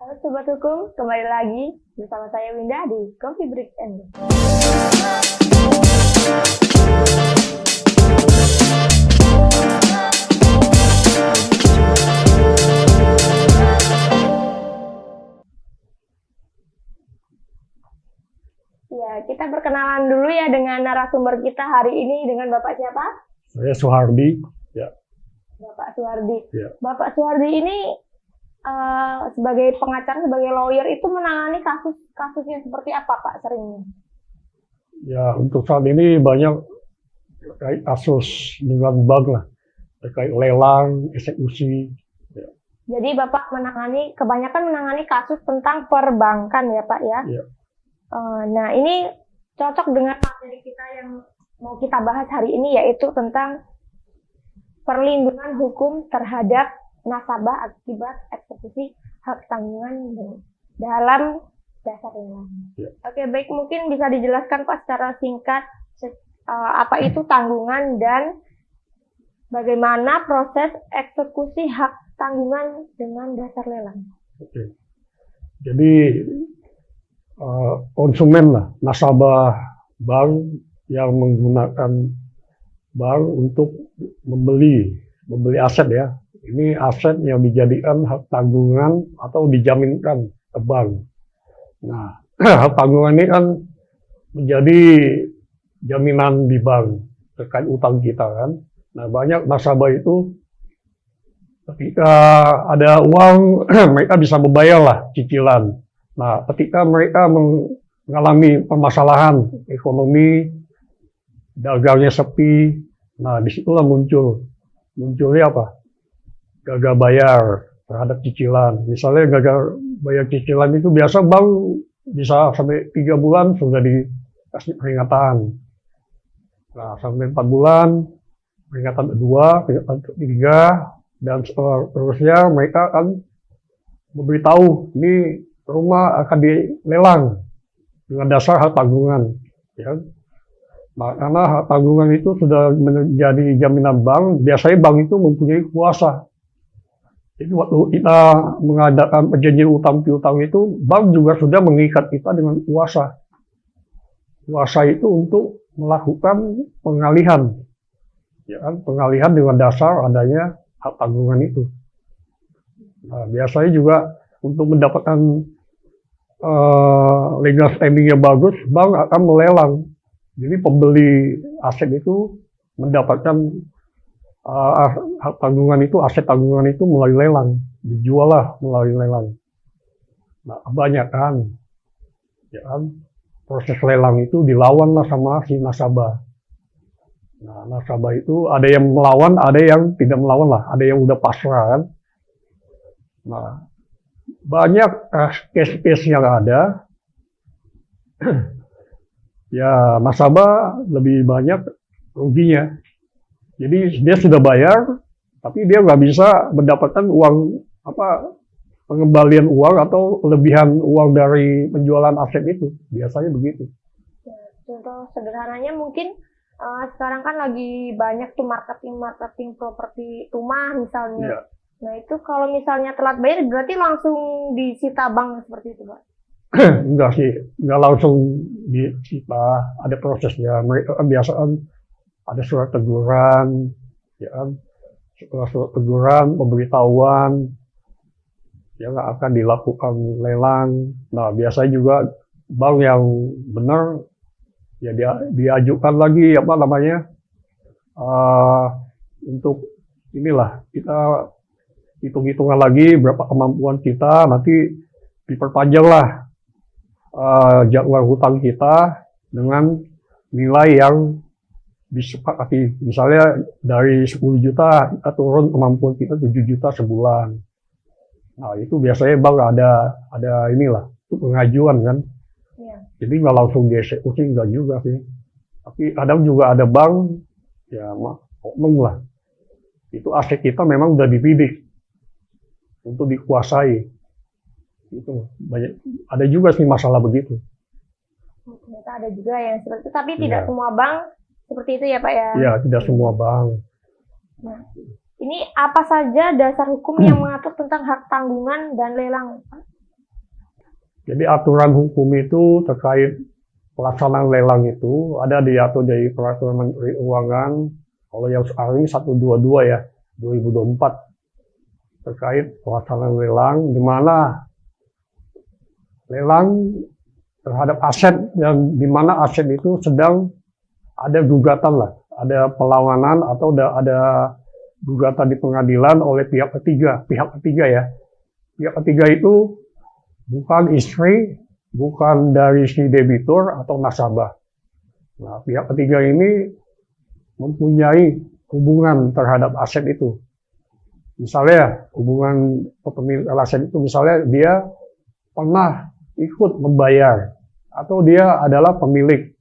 Halo Sobat Hukum, kembali lagi bersama saya Winda di Coffee Break and Go. Ya, kita perkenalan dulu ya dengan narasumber kita hari ini dengan Bapak siapa? Saya Suhardi. Ya. Bapak Suhardi. Ya. Bapak Suhardi ini sebagai pengacara, sebagai lawyer itu menangani kasus-kasusnya seperti apa Pak seringnya? Ya, untuk saat ini banyak terkait kasus dengan bank lah, terkait lelang, eksekusi. Ya. Jadi Bapak kebanyakan menangani kasus tentang perbankan ya Pak ya? Ya. Nah ini cocok dengan materi kita yang mau kita bahas hari ini, yaitu tentang perlindungan hukum terhadap nasabah akibat eksekusi hak tanggungan dalam dasar lelang. Ya. Oke, baik, mungkin bisa dijelaskan Pak secara singkat apa itu tanggungan dan bagaimana proses eksekusi hak tanggungan dengan dasar lelang. Oke. Jadi konsumen lah, nasabah bank yang menggunakan bank untuk membeli aset ya. Ini aset yang dijadikan hak tanggungan atau dijaminkan ke bank. Nah, hak tanggungan ini kan menjadi jaminan di bank terkait utang kita kan. Nah, banyak nasabah itu ketika ada uang mereka bisa membayar lah cicilan. Nah, ketika mereka mengalami permasalahan ekonomi, dagangnya sepi, nah disitulah munculnya apa? Gagal bayar terhadap cicilan. Misalnya gagal bayar cicilan itu biasa bank bisa sampai 3 bulan sudah dikasih peringatan. Nah, sampai 4 bulan, peringatan kedua, peringatan ketiga, dan seterusnya mereka akan memberitahu ini rumah akan dilelang dengan dasar hak tanggungan. Ya. Nah, karena hak tanggungan itu sudah menjadi jaminan bank, biasanya bank itu mempunyai kuasa. Jadi waktu kita mengadakan perjanjian utang piutang itu, bank juga sudah mengikat kita dengan kuasa. Kuasa itu untuk melakukan pengalihan, ya kan? Pengalihan dengan dasar adanya hak tanggungan itu. Nah, biasanya juga untuk mendapatkan legal standing yang bagus, bank akan melelang. Jadi pembeli aset itu mendapatkan hak tanggungan itu, aset tanggungan itu melalui lelang, dijual lah melalui lelang. Nah, kebanyakan, ya kan, proses lelang itu dilawan lah sama si nasabah. Nah, nasabah itu ada yang melawan, ada yang tidak melawan lah, ada yang udah pasrah kan. Nah, banyak case-case yang ada, ya nasabah lebih banyak ruginya. Jadi dia sudah bayar, tapi dia nggak bisa mendapatkan uang pengembalian uang atau kelebihan uang dari penjualan aset itu. Biasanya begitu. Contoh sederhananya mungkin sekarang kan lagi banyak tuh marketing properti rumah misalnya. Ya. Nah itu kalau misalnya telat bayar berarti langsung disita bank seperti itu Pak? Enggak sih, enggak langsung disita, ada prosesnya. Mereka kan biasa kan ada surat teguran, ya kan, surat teguran, pemberitahuan, yang akan dilakukan lelang. Nah, biasanya juga bank yang benar, ya diajukan lagi untuk inilah kita hitung-hitungan lagi berapa kemampuan kita, nanti diperpanjang lah jadwal hutang kita dengan nilai yang disepakati. Misalnya dari 10 juta kita turun kemampuan kita 7 juta sebulan. Nah, itu biasanya bank ada inilah pengajuan kan. Ya. Jadi nggak langsung dieksekusi, nggak juga sih. Tapi kadang juga ada bank ya oknum lah. Itu aset kita memang udah dibidik untuk dikuasai. Itu banyak, ada juga sih masalah begitu. Ternyata ada juga yang seperti itu, tapi tidak semua bank seperti itu ya Pak ya? Iya, tidak semua bank. Nah, ini apa saja dasar hukum yang mengatur tentang hak tanggungan dan lelang Pak? Jadi aturan hukum itu terkait pelaksanaan lelang itu ada diatur dari Peraturan Menteri Keuangan, kalau yang sekarang ini 122 ya, 2024, terkait pelaksanaan lelang, di mana lelang terhadap aset yang di mana aset itu sedang ada gugatan lah, ada perlawanan atau ada gugatan di pengadilan oleh pihak ketiga ya. Pihak ketiga itu bukan istri, bukan dari si debitur atau nasabah. Nah, pihak ketiga ini mempunyai hubungan terhadap aset itu. Misalnya, hubungan kepemilikan aset itu, misalnya dia pernah ikut membayar, atau dia adalah pemilik,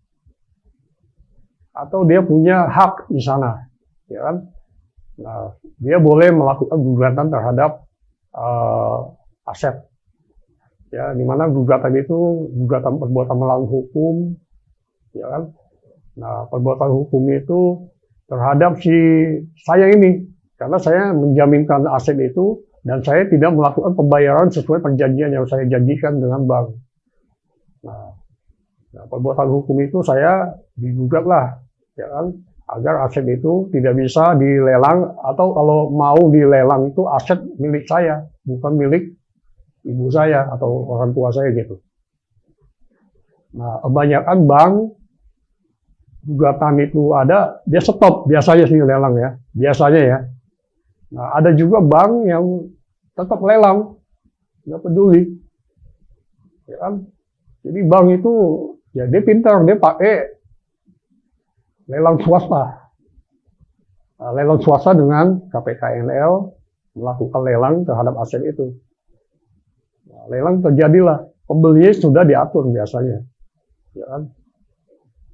atau dia punya hak di sana, ya kan? Nah, dia boleh melakukan gugatan terhadap aset. Ya, di mana gugatan itu gugatan perbuatan melawan hukum, ya kan? Nah, perbuatan hukum itu terhadap si saya ini, karena saya menjaminkan aset itu dan saya tidak melakukan pembayaran sesuai perjanjian yang saya janjikan dengan bank. Nah, perbuatan hukum itu saya digugat lah, ya kan? Agar aset itu tidak bisa dilelang, atau kalau mau dilelang itu aset milik saya, bukan milik ibu saya atau orang tua saya gitu. Nah, kebanyakan bank gugatan itu ada, dia stop biasanya sih lelang ya, biasanya ya. Nah, ada juga bank yang tetap lelang, nggak peduli, ya kan? Jadi bank itu ya dia pintar, dia pakai lelang swasta. Nah, lelang swasta dengan KPKNL melakukan lelang terhadap aset itu. Nah, lelang terjadilah, pembelinya sudah diatur biasanya, ya kan?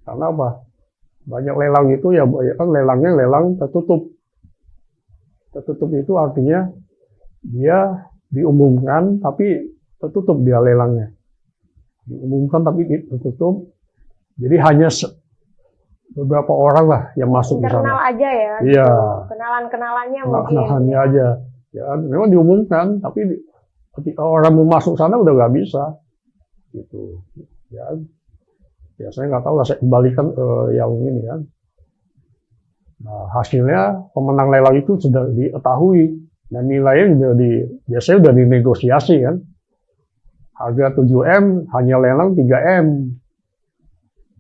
Karena apa? Banyak lelang itu ya, kan lelangnya lelang tertutup. Tertutup itu artinya dia diumumkan tapi tertutup dia lelangnya. Diumumkan tapi tertutup. Jadi hanya beberapa orang lah yang masuk di sana. Internal aja ya. Iya. Kenalan-kenalannya mungkin. Kenalannya aja. Ya, memang diumumkan tapi ketika orang mau masuk sana udah nggak bisa, gitu. Ya saya nggak tahu lah, saya kembalikan ke yang ini kan. Nah, hasilnya pemenang lelang itu sudah diketahui dan nilainya biasanya sudah dinegosiasi kan. Harga 7M hanya lelang 3M.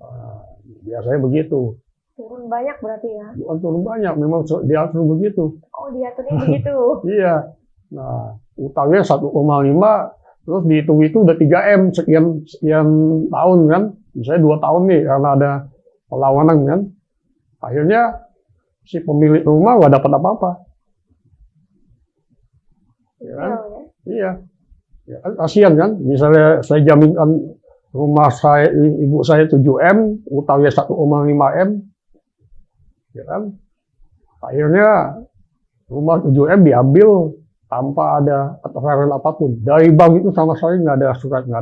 Nah, biasanya begitu. Turun banyak berarti ya? Bukan turun banyak, memang diatur begitu. Oh, diaturnya begitu? Iya. Nah, utangnya 1,5, terus dihitung itu udah 3M sekian tahun kan. Misalnya 2 tahun nih karena ada perlawanan kan. Akhirnya si pemilik rumah nggak dapat apa-apa. Ya kan? Iya. Ya kan, kasihan kan. Misalnya saya jaminkan rumah saya, ibu saya 7M, utangnya 1,5M. Ya kan. Akhirnya rumah 7M diambil tanpa ada aturan apapun. Dari bank itu sama sekali nggak ada surat, nggak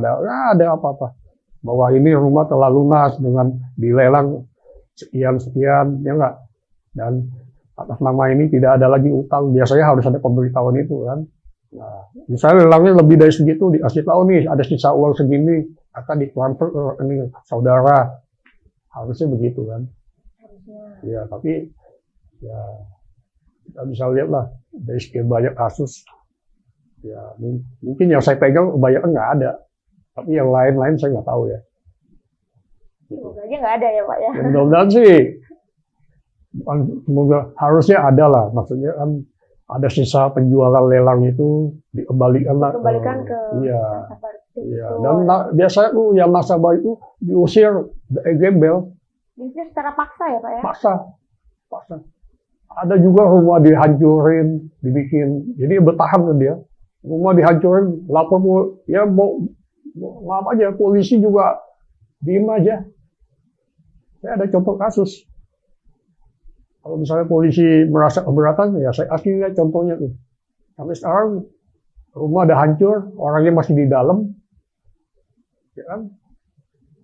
ada apa-apa. Bahwa ini rumah telah lunas dengan dilelang sekian, ya enggak. Dan atas nama ini tidak ada lagi utang. Biasanya harus ada pemberitahuan itu kan. Nah, misalnya lelangnya lebih dari segitu, dikasih tahu nih ada sisa uang segini, akan ditransfer ke rekening saudara. Harusnya begitu kan. Ya, tapi ya kita bisa lihat lah dari sekian banyak kasus. Ya, mungkin yang saya pegang kebanyakan nggak ada. Tapi yang lain-lain saya nggak tahu ya. Semoga aja nggak ada ya Pak ya. Mudah-mudahan sih. Semoga harusnya ada lah. Maksudnya kan ada sisa penjualan lelang itu dikembalikan lah. Dikembalikan ke nasabah. Iya. Dan biasanya tuh yang nasabah itu diusir, gembel. Diusir secara paksa ya Pak ya? Paksa. Ada juga rumah dihancurin, dibikin. Jadi bertahan kan dia. Rumah dihancurin, lapor ya mau maaf aja, polisi juga diem aja. Saya ada contoh kasus. Kalau misalnya polisi merasa keberatan, ya saya kasih lihat contohnya tuh. Sampai sekarang rumah udah hancur, orangnya masih di dalam, ya kan?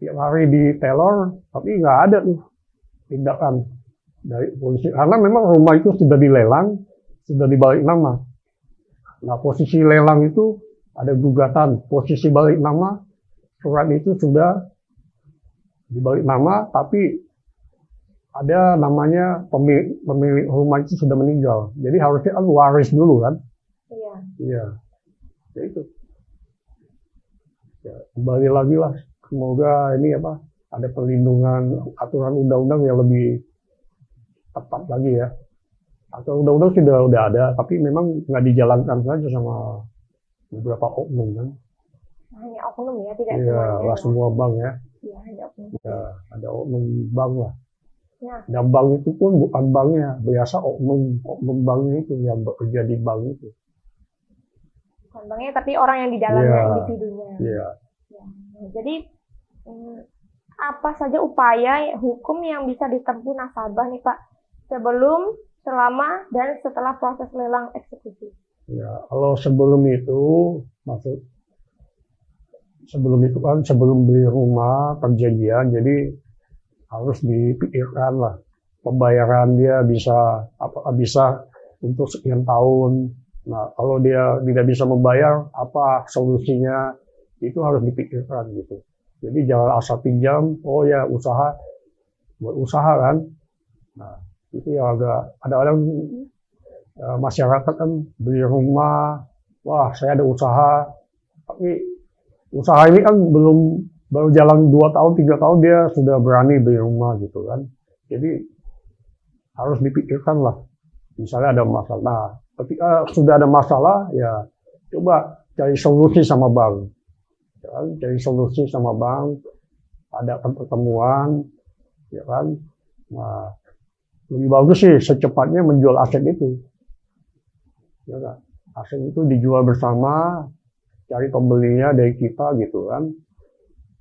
Tiap hari diteror, tapi nggak ada tuh tindakan dari polisi. Karena memang rumah itu sudah dilelang, sudah dibalik nama. Nah, posisi lelang itu ada gugatan, posisi balik nama surat itu sudah dibalik nama, tapi ada namanya pemilik rumah itu sudah meninggal. Jadi harusnya kan waris dulu kan? Iya. Iya. Ya itu. Ya, kembali lagi lah. Semoga ini ada perlindungan aturan undang-undang yang lebih tepat lagi ya. Aturan undang-undang udah ada, tapi memang nggak dijalankan saja sama beberapa oknum kan. Hanya oknum ya, tidak Iya, semuanya. nggak semua bank ya. Iya, hanya oknum. Ya, ada oknum bank lah. Nah, Dan bank itu pun bukan banknya, biasa oknum banknya itu yang bekerja di bank itu. bukan banknya, tapi orang yang di dalamnya, Iya. individunya. Iya. Ya. Nah, jadi apa saja upaya hukum yang bisa ditempuh nasabah nih Pak sebelum, selama, dan setelah proses lelang eksekusi? Ya, kalau sebelum itu kan sebelum beli rumah perjanjian, jadi harus dipikirkan lah pembayaran dia apakah bisa untuk sekian tahun. Nah, kalau dia tidak bisa membayar, apa solusinya, itu harus dipikirkan gitu. Jadi jangan asal pinjam, oh ya buat usaha kan. Nah, itu yang agak ada orang masyarakat kan beli rumah, wah saya ada usaha, tapi usaha ini kan baru jalan 2 tahun 3 tahun dia sudah berani beli rumah gitu kan. Jadi harus dipikirkan lah, misalnya ada masalah. Nah, ketika sudah ada masalah ya coba cari solusi sama bank. Ya kan? Cari solusi sama bank, adakan pertemuan, ya kan. Nah, lebih bagus sih secepatnya menjual aset itu. Ya kan? Aset itu dijual bersama, cari pembelinya dari kita gitu kan.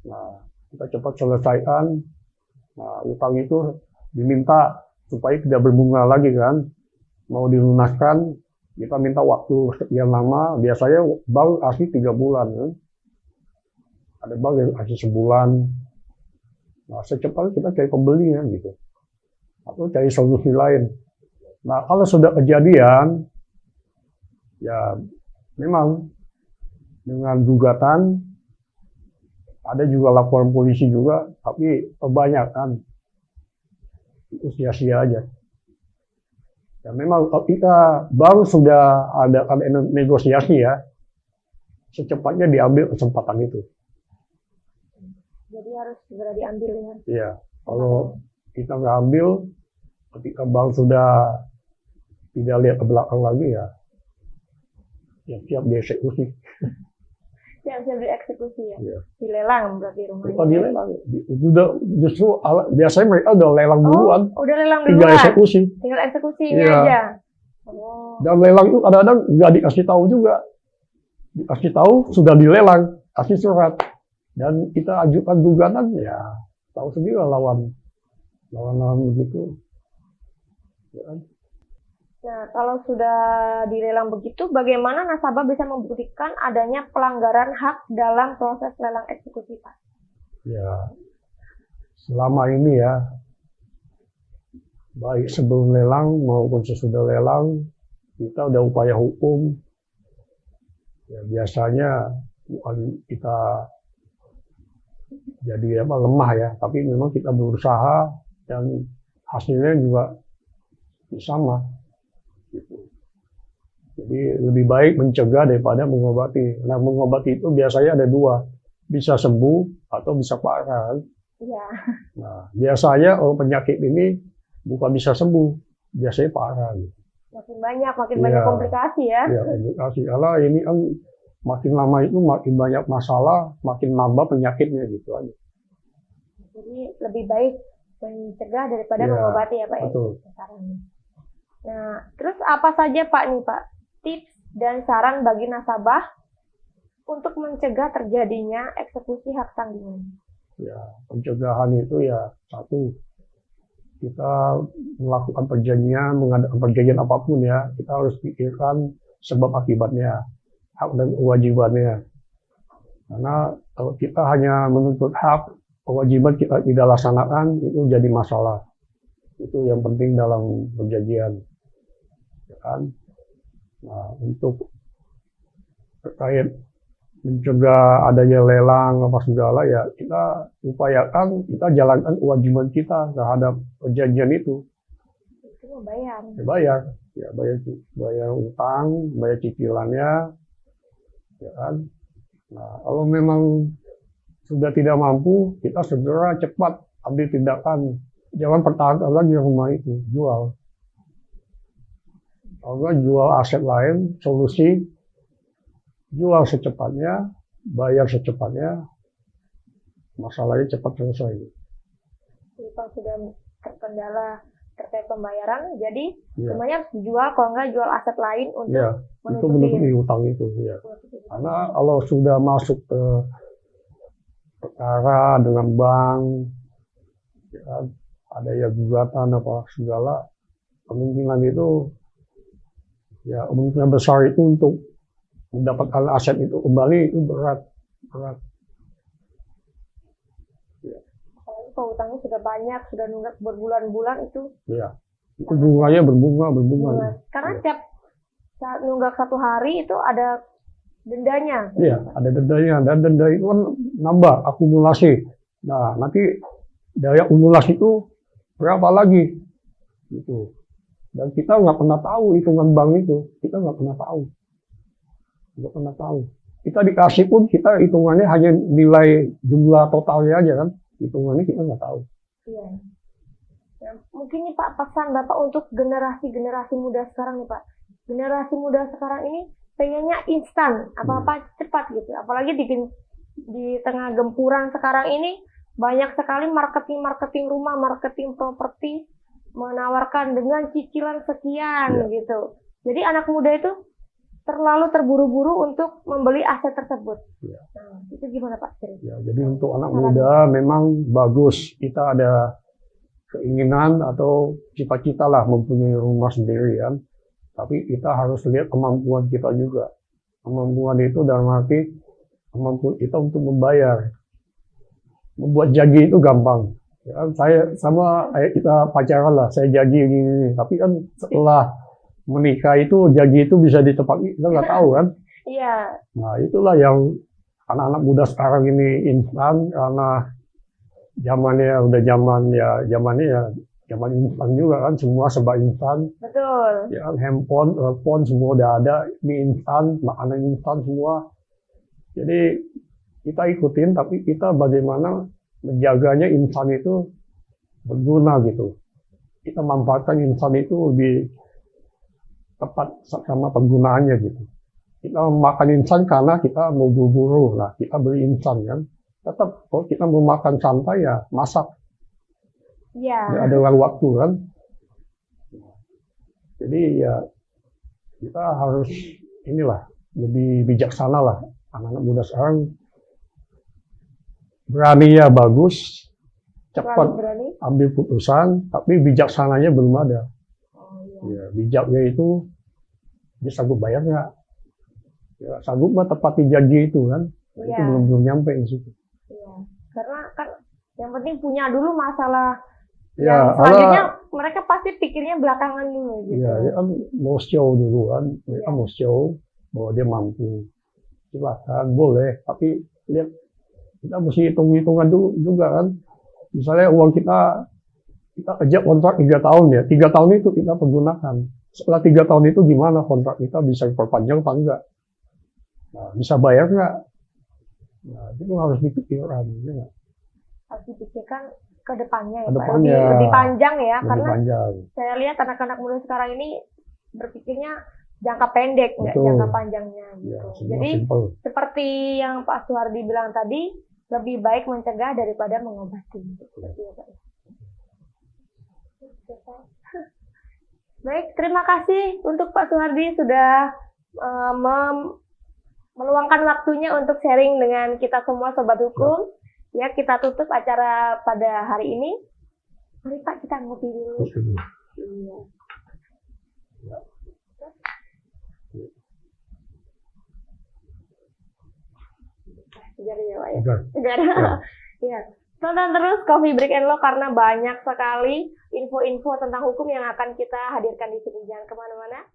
Nah, kita cepat selesaikan. Nah, utang itu diminta supaya tidak berbunga lagi kan. Mau dilunaskan, kita minta waktu sekian lama. Biasanya bank kasih 3 bulan kan. Ada bank yang kasih sebulan. Nah, secepatnya kita cari pembelinya gitu. Atau cari solusi lain. Nah, kalau sudah kejadian, ya memang dengan gugatan, ada juga laporan polisi juga, tapi kebanyakan itu sia-sia aja. Ya memang ketika baru sudah ada negosiasi ya, secepatnya diambil kesempatan itu. Jadi harus segera diambil ya. Iya, kalau kita nggak ambil, ketika bank sudah tidak lihat ke belakang lagi ya siap dieksekusi. Siap-siap dieksekusi ya. Iya. Dilelang berarti rumahnya. Bukan dilelang, justru biasanya mereka udah lelang duluan, udah lelang tinggal duluan. eksekusi. Tinggal eksekusinya Iya. aja. Oh. Dan lelang itu kadang-kadang nggak dikasih tahu juga. Dikasih tahu sudah dilelang, kasih surat. Dan kita ajukan gugatan ya tahu sendiri lah lawan begitu. Ya kan? Nah, kalau sudah dilelang begitu, bagaimana nasabah bisa membuktikan adanya pelanggaran hak dalam proses lelang eksekusi, Pak? Ya, selama ini ya, baik sebelum lelang maupun sesudah lelang, kita udah upaya hukum. Ya, biasanya bukan kita jadi lemah ya, tapi memang kita berusaha dan hasilnya juga sama. Gitu. Jadi lebih baik mencegah daripada mengobati. Nah, mengobati itu biasanya ada 2, bisa sembuh atau bisa parah. Iya. Nah, biasanya penyakit ini bukan bisa sembuh, biasanya parah. Gitu. Makin banyak komplikasi ya. Iya, komplikasi. Karena ini kan makin lama itu makin banyak masalah, makin nambah penyakitnya gitu aja. Jadi lebih baik mencegah daripada mengobati ya Pak. Betul. Nah, terus apa saja Pak nih Pak tips dan saran bagi nasabah untuk mencegah terjadinya eksekusi hak tanggungan? Ya, pencegahan itu ya satu, kita melakukan perjanjian, mengadakan perjanjian apapun ya, kita harus pikirkan sebab akibatnya, hak dan kewajibannya. Karena kalau kita hanya menuntut hak, kewajiban kita tidak laksanakan, itu jadi masalah. Itu yang penting dalam perjanjian. Ya kan? Nah, untuk terkait mencegah adanya lelang apa segala ya kita upayakan kita jalankan kewajiban kita terhadap perjanjian itu. Itu membayar. Bayar utang, bayar cicilannya, ya kan. Nah, kalau memang sudah tidak mampu, kita segera cepat ambil tindakan. Jangan pertahankan lagi rumah itu, jual. Kalau jual aset lain, solusi jual secepatnya, bayar secepatnya, masalahnya cepat selesai. Jadi kalau sudah terkendala terkait pembayaran, jadi Ya. semuanya dijual, kalau nggak jual aset lain untuk Ya, itu menutupi hutang itu. Ya. Karena kalau sudah masuk ke perkara dengan bank, ya, kan, ada ya gugatan apa segala, kemungkinan itu, ya kemungkinan besar itu untuk mendapatkan aset itu kembali itu berat. Apalagi kalau utangnya sudah banyak, sudah nunggak berbulan-bulan itu. Ya, itu bunganya berbunga. Karena Ya. tiap saat nunggak 1 hari itu ada dendanya. Iya, ada dendanya dan denda itu kan nambah akumulasi. Nah, nanti dari akumulasi itu berapa lagi? Gitu. Dan kita nggak pernah tahu hitungan bank itu, kita nggak pernah tahu. Kita dikasih pun kita hitungannya hanya nilai jumlah totalnya aja kan, hitungannya kita nggak tahu. Iya. Ya, mungkin nih Pak, pesan Bapak untuk generasi muda sekarang nih Pak. Generasi muda sekarang ini pengennya instan, apa-apa cepat gitu. Apalagi di tengah gempuran sekarang ini banyak sekali marketing rumah, marketing properti menawarkan dengan cicilan sekian gitu. Jadi anak muda itu terlalu terburu-buru untuk membeli aset tersebut. Ya. Nah, itu gimana Pak? Ya, jadi untuk anak muda memang bagus kita ada keinginan atau cita-cita lah mempunyai rumah sendiri kan. Tapi kita harus lihat kemampuan kita juga. Kemampuan itu dalam arti kemampuan kita untuk membayar. Membuat janji itu gampang. Ya, saya sama kita pacaran lah, saya janji ini. Tapi kan setelah menikah itu janji itu bisa ditepati, kita nggak tahu kan. Iya. Nah itulah yang anak-anak muda sekarang ini instan karena zamannya zaman instan juga kan, semua serba instan. Betul. Ya kan, handphone, telepon semua udah ada, mie instan, makanan instan semua. Jadi kita ikutin, tapi kita bagaimana menjaganya instan itu berguna gitu. Kita manfaatkan instan itu lebih tepat sama penggunaannya gitu. Kita makan instan karena kita mau buru-buru lah, kita beli instan kan. Tetap kalau kita mau makan santai ya masak. Iya. Ya, ada waktu kan. Jadi ya kita harus inilah lebih bijaksana lah. Anak-anak muda sekarang berani ya bagus, cepat ambil putusan, tapi bijaksananya belum ada. Ya, bijaknya itu dia sanggup bayar nggak? Ya, sanggup nggak tepati janji itu kan? Iya. Itu belum nyampe di situ. Iya. Karena kan yang penting punya dulu masalah. Ya, yang selanjutnya mereka pasti pikirnya belakangan dulu gitu. Ya, dia kan mau show dulu kan, mereka mau show bahwa dia mampu. Silahkan, boleh, tapi lihat kita mesti hitung-hitungan dulu juga kan. Misalnya uang kita ajak kontrak 3 tahun ya, 3 tahun itu kita pergunakan. Setelah 3 tahun itu gimana kontrak kita bisa diperpanjang apa enggak? Nah, bisa bayar nggak? Nah, itu harus dipikirkan. Ya. Harus dipikirkan ke depannya ya, Kedepannya, Pak. Lebih panjang ya, lebih karena panjang. saya lihat anak-anak muda sekarang ini berpikirnya jangka pendek, nggak Betul. jangka panjangnya gitu. Ya, semua Jadi simple. seperti yang Pak Suhardi bilang tadi, lebih baik mencegah daripada mengobati. Seperti ya, Pak. Baik, terima kasih untuk Pak Suhardi sudah meluangkan waktunya untuk sharing dengan kita semua Sobat Hukum. Ya, kita tutup acara pada hari ini. Mari Pak, kita ngopi dulu. Iya. Segar ya, Pak ya? Segar. Ya. Tonton terus Coffee Break and Law karena banyak sekali info-info tentang hukum yang akan kita hadirkan di sini. Jangan kemana-mana.